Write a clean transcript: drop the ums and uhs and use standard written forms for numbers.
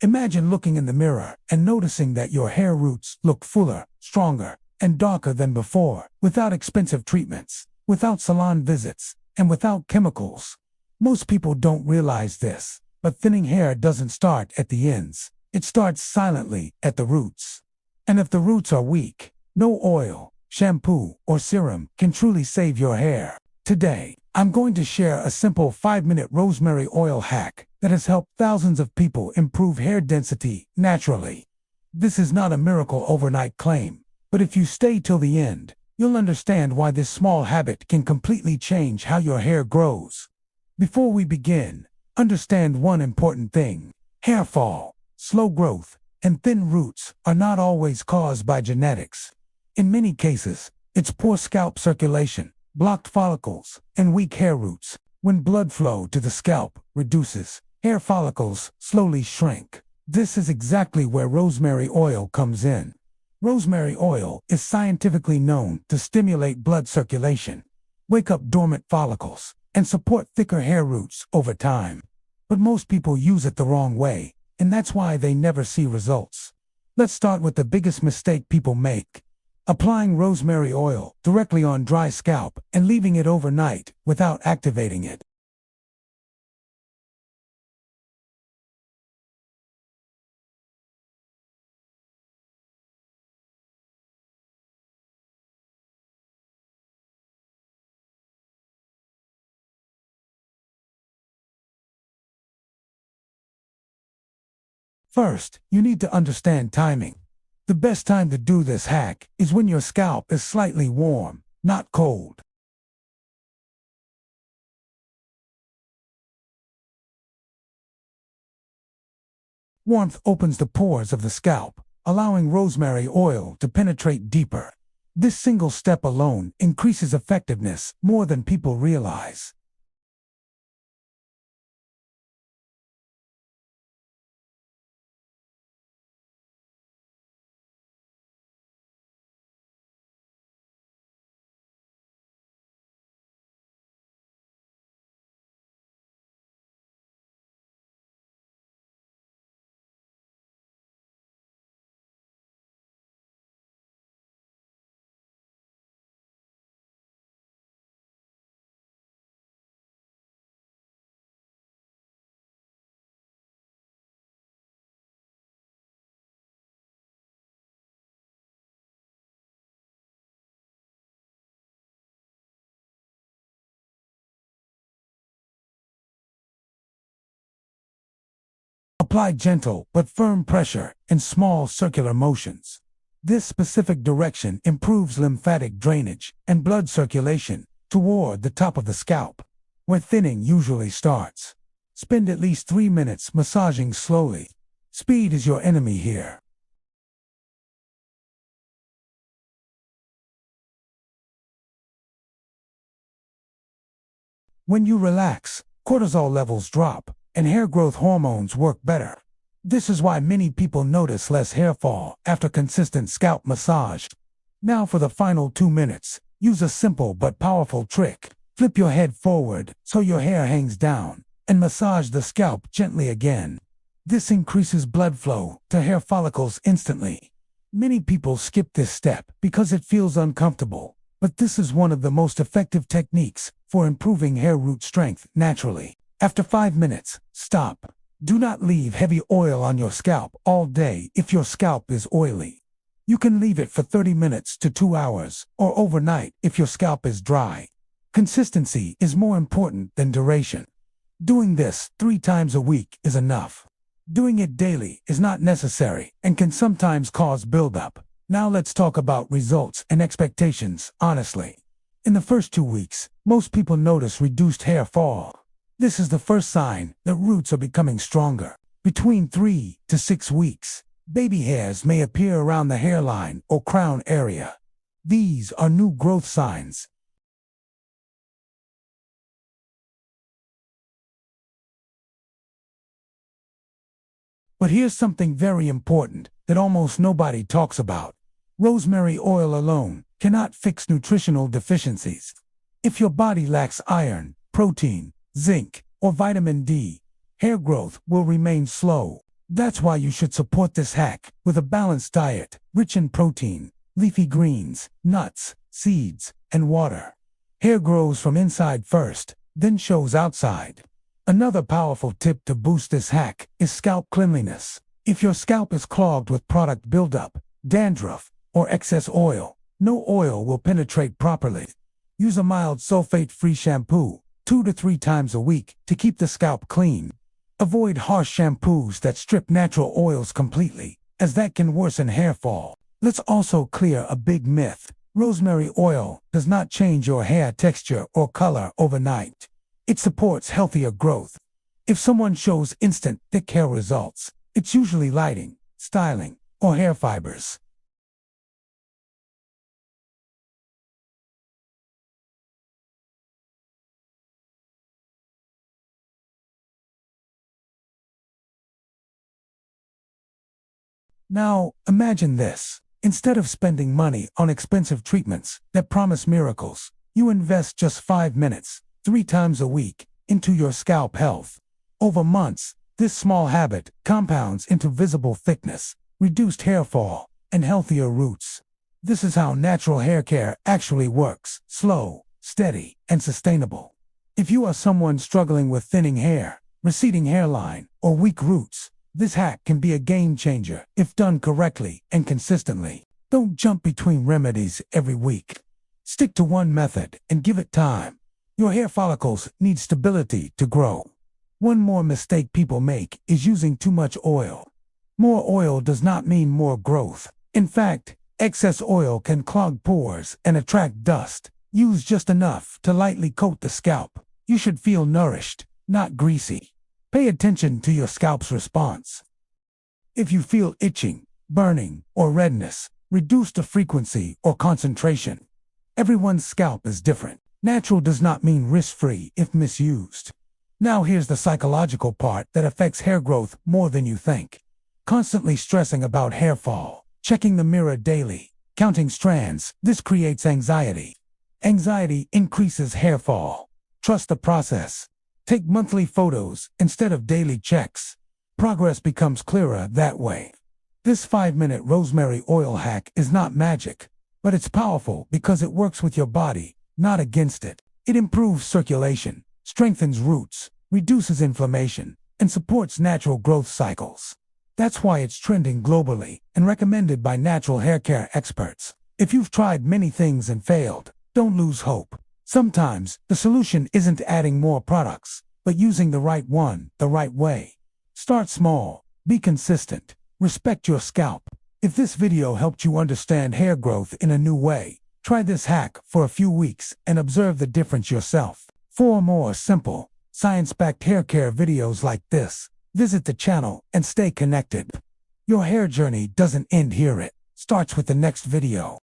Imagine looking in the mirror and noticing that your hair roots look fuller, stronger, and darker than before, without expensive treatments, without salon visits, and without chemicals. Most people don't realize this, but thinning hair doesn't start at the ends. It starts silently at the roots. And if the roots are weak, no oil, shampoo, or serum can truly save your hair. Today, I'm going to share a simple 5-minute rosemary oil hack that has helped thousands of people improve hair density naturally. This is not a miracle overnight claim, but if you stay till the end, you'll understand why this small habit can completely change how your hair grows. Before we begin, understand one important thing. Hair fall, slow growth, and thin roots are not always caused by genetics. In many cases, it's poor scalp circulation, blocked follicles, and weak hair roots. When blood flow to the scalp reduces, hair follicles slowly shrink. This is exactly where rosemary oil comes in. Rosemary oil is scientifically known to stimulate blood circulation, wake up dormant follicles, and support thicker hair roots over time. But most people use it the wrong way, and that's why they never see results. Let's start with the biggest mistake people make: applying rosemary oil directly on dry scalp and leaving it overnight without activating it. First, you need to understand timing. The best time to do this hack is when your scalp is slightly warm, not cold. Warmth opens the pores of the scalp, allowing rosemary oil to penetrate deeper. This single step alone increases effectiveness more than people realize. Apply gentle but firm pressure in small circular motions. This specific direction improves lymphatic drainage and blood circulation toward the top of the scalp, where thinning usually starts. Spend at least 3 minutes massaging slowly. Speed is your enemy here. When you relax, cortisol levels drop, and hair growth hormones work better. This is why many people notice less hair fall after consistent scalp massage. Now for the final 2 minutes, use a simple but powerful trick. Flip your head forward so your hair hangs down, and massage the scalp gently again. This increases blood flow to hair follicles instantly. Many people skip this step because it feels uncomfortable, but this is one of the most effective techniques for improving hair root strength naturally. After 5 minutes, stop. Do not leave heavy oil on your scalp all day if your scalp is oily. You can leave it for 30 minutes to 2 hours, or overnight if your scalp is dry. Consistency is more important than duration. Doing this 3 times a week is enough. Doing it daily is not necessary and can sometimes cause buildup. Now let's talk about results and expectations honestly. In the first 2 weeks, most people notice reduced hair fall. This is the first sign that roots are becoming stronger. Between 3 to 6 weeks, baby hairs may appear around the hairline or crown area. These are new growth signs. But here's something very important that almost nobody talks about. Rosemary oil alone cannot fix nutritional deficiencies. If your body lacks iron, protein, zinc, or vitamin D, hair growth will remain slow. That's why you should support this hack with a balanced diet, rich in protein, leafy greens, nuts, seeds, and water. Hair grows from inside first, then shows outside. Another powerful tip to boost this hack is scalp cleanliness. If your scalp is clogged with product buildup, dandruff, or excess oil, no oil will penetrate properly. Use a mild sulfate-free shampoo 2 to 3 times a week to keep the scalp clean. Avoid harsh shampoos that strip natural oils completely, as that can worsen hair fall. Let's also clear a big myth. Rosemary oil does not change your hair texture or color overnight. It supports healthier growth. If someone shows instant thick hair results, it's usually lighting, styling, or hair fibers. Now, imagine this. Instead of spending money on expensive treatments that promise miracles, you invest just 5 minutes, 3 times a week, into your scalp health. Over months, this small habit compounds into visible thickness, reduced hair fall, and healthier roots. This is how natural hair care actually works: slow, steady, and sustainable. If you are someone struggling with thinning hair, receding hairline, or weak roots, this hack can be a game changer if done correctly and consistently. Don't jump between remedies every week. Stick to one method and give it time. Your hair follicles need stability to grow. One more mistake people make is using too much oil. More oil does not mean more growth. In fact, excess oil can clog pores and attract dust. Use just enough to lightly coat the scalp. You should feel nourished, not greasy. Pay attention to your scalp's response. If you feel itching, burning, or redness, reduce the frequency or concentration. Everyone's scalp is different. Natural does not mean risk-free if misused. Now here's the psychological part that affects hair growth more than you think. Constantly stressing about hair fall, checking the mirror daily, counting strands, this creates anxiety. Anxiety increases hair fall. Trust the process. Take monthly photos instead of daily checks. Progress becomes clearer that way. This 5-minute rosemary oil hack is not magic, but it's powerful because it works with your body, not against it. It improves circulation, strengthens roots, reduces inflammation, and supports natural growth cycles. That's why it's trending globally and recommended by natural hair care experts. If you've tried many things and failed, don't lose hope. Sometimes the solution isn't adding more products, but using the right one the right way. Start small, be consistent, respect your scalp. If this video helped you understand hair growth in a new way, try this hack for a few weeks and observe the difference yourself. For more simple, science-backed hair care videos like this, visit the channel and stay connected. Your hair journey doesn't end here, it starts with the next video.